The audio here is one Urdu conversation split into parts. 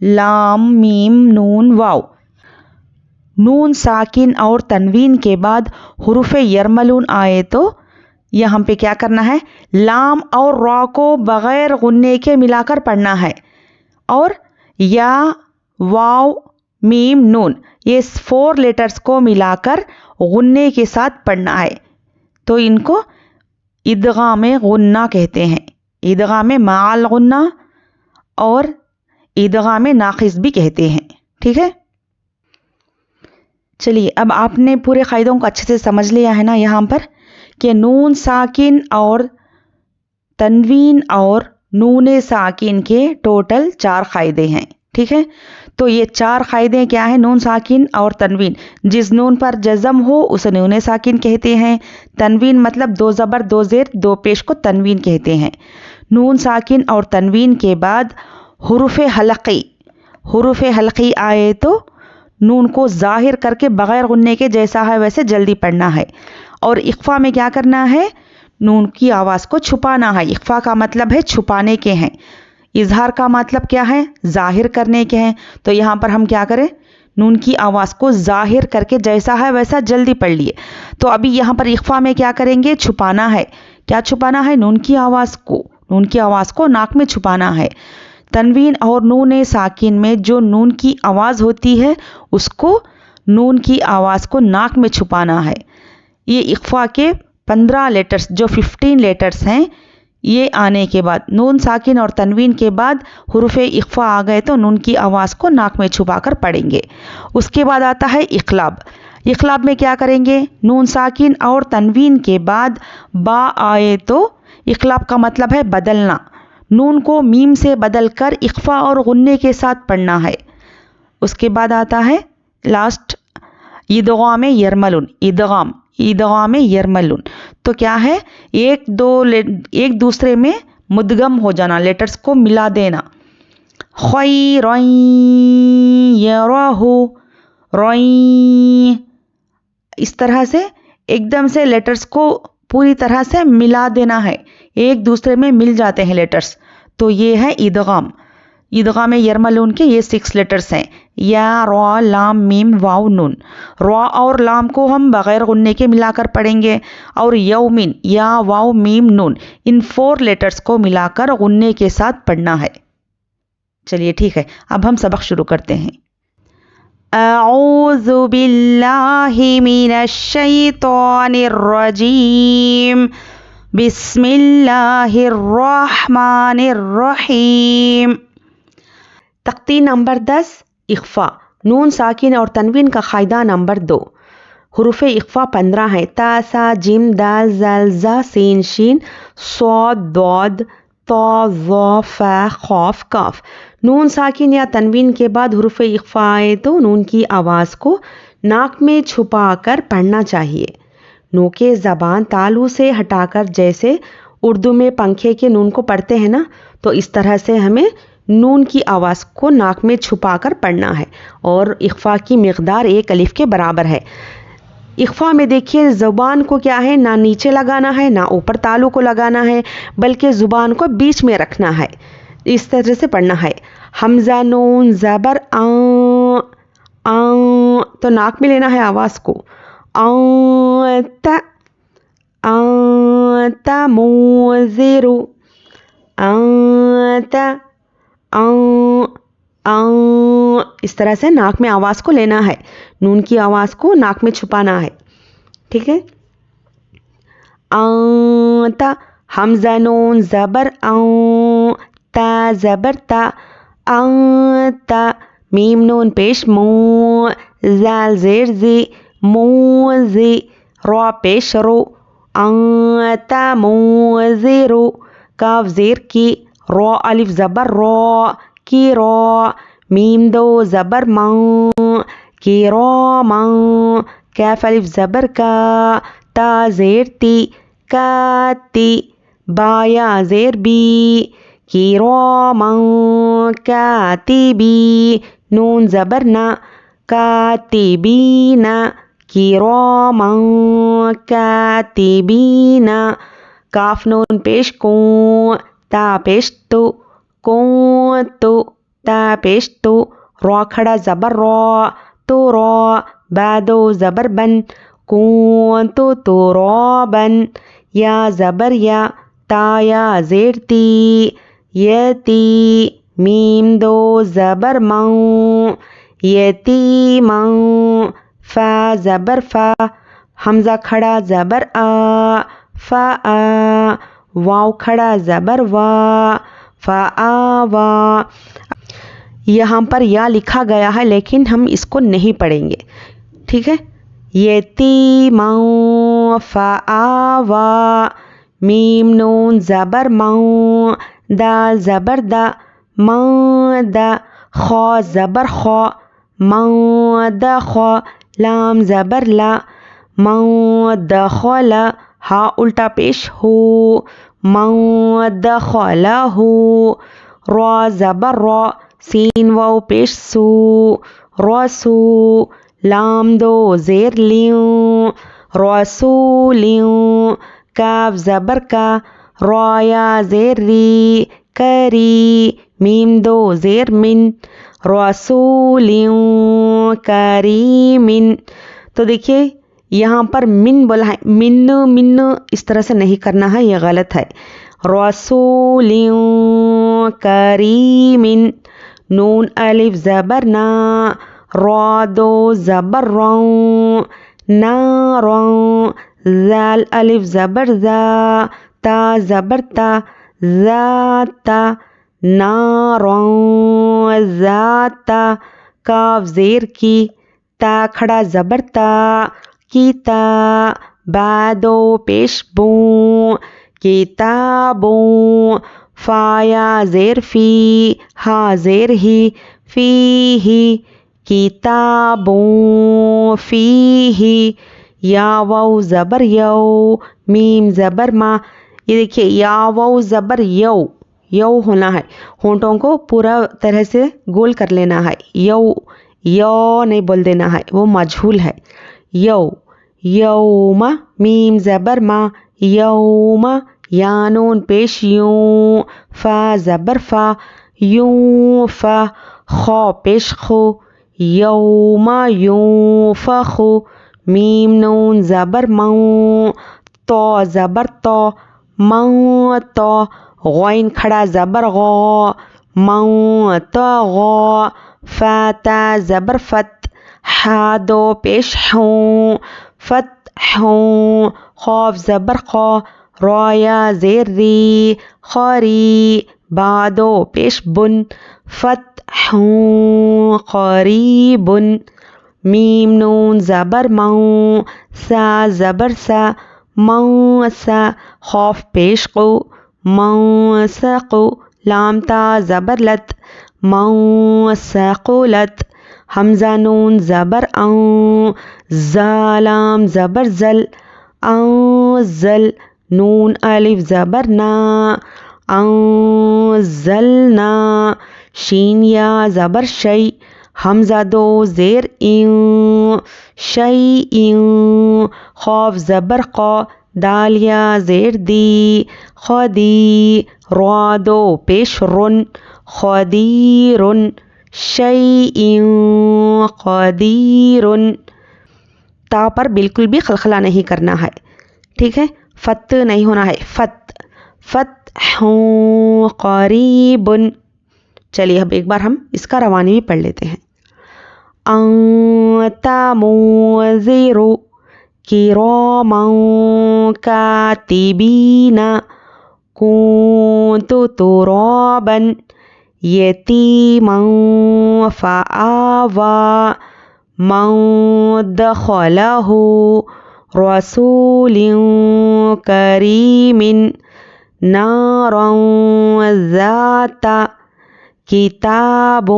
لام میم نون واو. نون ساکن اور تنوین کے بعد حروف یرملون آئے تو یہاں پہ کیا کرنا ہے؟ لام اور را کو بغیر غنے کے ملا کر پڑھنا ہے، اور یا واو میم نون یہ 4 لیٹرز کو ملا کر غنے کے ساتھ پڑھنا ہے. تو ان کو ادغام غنہ کہتے ہیں، ادغام مع الغنہ اور ادغام ناقص بھی کہتے ہیں. ٹھیک ہے، چلیے اب آپ نے پورے قاعدوں کو اچھے سے سمجھ لیا ہے نا یہاں پر، کہ نون ساکن اور تنوین اور نون ساکن کے ٹوٹل 4 قاعدے ہیں. ٹھیک ہے، تو یہ 4 قاعدے کیا ہیں؟ نون ساکن اور تنوین، جس نون پر جزم ہو اسے نون ساکن کہتے ہیں. تنوین مطلب 2 زبر 2 زیر 2 پیش کو تنوین کہتے ہیں. نون ساکن اور تنوین کے بعد حروف حلقی آئے تو نون کو ظاہر کر کے بغیر غنے کے جیسا ہے ویسے جلدی پڑھنا ہے. اور اخفا میں کیا کرنا ہے؟ نون کی آواز کو چھپانا ہے. اخفا کا مطلب ہے چھپانے کے ہیں، اظہار کا مطلب کیا ہے؟ ظاہر کرنے کے ہیں. تو یہاں پر ہم کیا کریں؟ نون کی آواز کو ظاہر کر کے جیسا ہے ویسا جلدی پڑھ لیے. تو ابھی یہاں پر اخفا میں کیا کریں گے؟ چھپانا ہے. کیا چھپانا ہے؟ نون کی آواز کو ناک میں چھپانا ہے. تنوین اور نون ساکن میں جو نون کی آواز ہوتی ہے اس کو نون کی آواز کو ناک میں چھپانا ہے. یہ اخفا کے 15 لیٹرز جو 15 لیٹرز ہیں، یہ آنے کے بعد نون ساکن اور تنوین کے بعد حروف اخفا آ گئے تو نون کی آواز کو ناک میں چھپا کر پڑھیں گے. اس کے بعد آتا ہے اقلاب. اقلاب میں کیا کریں گے؟ نون ساکن اور تنوین کے بعد با آئے تو اقلاب کا مطلب ہے بدلنا. نون کو میم سے بدل کر اخفا اور غنے کے ساتھ پڑھنا ہے. اس کے بعد آتا ہے لاسٹ ادغام یرملون. ادغام یرملون تو کیا ہے؟ ایک دوسرے میں مدغم ہو جانا، لیٹرز کو ملا دینا. خیرن یرہ، روئیں، اس طرح سے ایک دم سے لیٹرز کو پوری طرح سے ملا دینا ہے، ایک دوسرے میں مل جاتے ہیں لیٹرز. تو یہ ہے ادغام یرملون کے یہ 6 لیٹرز ہیں، یا را لام میم واو نون. را اور لام کو ہم بغیر غنے کے ملا کر پڑھیں گے، اور یومن یا واو میم نون ان 4 لیٹرز کو ملا کر غنے کے ساتھ پڑھنا ہے. چلیے ٹھیک ہے، اب ہم سبق شروع کرتے ہیں. اعوذ باللہ من الشیطان الرجیم، بسم اللہ الرحمن الرحیم. تختی نمبر 10 اخفا. نون ساکن اور تنوین کا قاعدہ نمبر 2. حروف اخفا 15 ہیں. تا سا جیم دال زال زا سین شین صاد ضاد طا ظا فا قاف کاف. نون ساکن یا تنوین کے بعد حروف اخفا آئے تو نون کی آواز کو ناک میں چھپا کر پڑھنا چاہیے. نوک زبان تالو سے ہٹا کر جیسے اردو میں پنکھے کے نون کو پڑھتے ہیں نا، تو اس طرح سے ہمیں نون کی آواز کو ناک میں چھپا کر پڑھنا ہے. اور اخفا کی مقدار 1 الف کے برابر ہے. اخفا میں دیکھیے زبان کو کیا ہے، نہ نیچے لگانا ہے نہ اوپر تالو کو لگانا ہے، بلکہ زبان کو بیچ میں رکھنا ہے. اس طرح سے پڑھنا ہے. حمزہ نون زبر تو ناک میں لینا ہے آواز کو. انت منذر، انت اس طرح سے ناک میں آواز کو لینا ہے. نون کی آواز کو ناک میں چھپانا ہے. ٹھیک ہے. انت، حمزہ نون زبر تا زبر تا، انت میم نون پیش مو، زال زیر زی مو زی، را پیش رو، انت منذر، کاف زیر کی، را الف زبر را کی را، میم دو زبر من کی را من، کاف الف زبر کا، تا زیر تی کا تی، با یا زیر بی کی را من کاتبی، نون زبر نا کاتبین کی را من کاتبین، کاف نون پیش کو، تا پیش تو، کو تو، تا پیش تو، را کھڑا زبر را، تو را، بعدو زبر بن، کنتو ترابا، یا زبر یا، تا یا زیر تی، یتی، میم دو زبر مو، یتیما، فا زبر فا، حمزہ کھڑا زبر آ، فا آ، واو کھڑا زبر وا، فا آ وا۔ یہاں پر یا لکھا گیا ہے لیکن ہم اس کو نہیں پڑھیں گے، ٹھیک ہے۔ یتیما، فا آ وا، میم نون زبر مو، دال زبر دا، مادا، خا زبر خا، مادخا، لام زبر لا، مادخل، ہا الٹا پیش ہو، مادخلہ، را زبر را، سین واو پیش سو، رسو، لام دو زیر لیوں، رسولیوں، کاف زبر کا، را یا زیر ری، کری، میم دو زیر من، رسولیوں کریمن۔ تو دیکھیے یہاں پر من بولا ہے، من اس طرح سے نہیں کرنا ہے، یہ غلط ہے۔ رسولیوں کریمن، نون الف زبر نا، را دو زبر روں، ناروں، زال الف زبر زا، تا زبر تا، ذاتا، ناروں ذاتا، کاف زیر کی، تا کھڑا زبر تا، کیتا، بعدو پیش بوں، کتابوں، فا یا زیر فی، ہا زیر ہی، فی ہی، کتابوں فی ہی، یا واو زبر یو، میم زبر ما۔ یہ دیکھیے یا واو زبر یو، یو ہونا ہے، ہونٹوں کو پورا طرح سے گول کر لینا ہے، یو، یو نہیں بول دینا ہے، وہ مجہول ہے۔ یو، یوم، میم زبر ما، یوم، یا نون پیش یوں، فا زبر فا، یوں فا، خو پیش خو، یوم یونفخ، میم نون زبر مو، تو زبر تو، موت، غین کھڑا زبر غو، موتغا، فاتا زبر فت، ہا دو پیش ہوں، فتحوں، خوف زبر خو، را یا زیر ری، خری، بعدو پیش بن، فتحوں قریبن، میم نون زبر مو، سا زبر سا، موسا، خوف پیش قو، موسقو، لام تا زبر لت، موسقلت، حمزہ نون زبر اوں، زالام زبر زل، انزل، نون الف زبر نا، انزلنا، شین یا زبر شی، حمزہ دو زیر ایوں، شیئوں، خوف زبر قو، دال یا زیر دی، خدی، را دو پیش رن، خدیرن، شیئن قدیرن۔ تا پر بالکل بھی خلخلہ نہیں کرنا ہے، ٹھیک ہے، فت نہیں ہونا ہے، فت، فتحوں قریبن۔ چلیے اب ایک بار ہم اس کا روانی بھی پڑھ لیتے ہیں۔ انت منذر کراما کاتبین کنت ترابا یتیما فآوی مدخلہ رسول کریم نارا ذات کتاب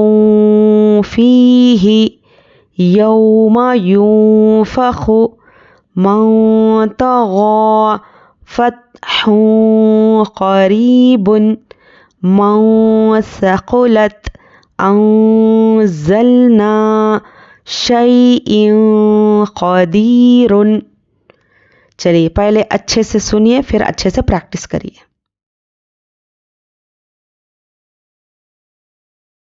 فیہ یوم ینفخ من طغی فتح قریب من ثقلت انزلنا شیء قدیر۔ چلیے پہلے اچھے سے سنیے پھر اچھے سے پریکٹس کریے۔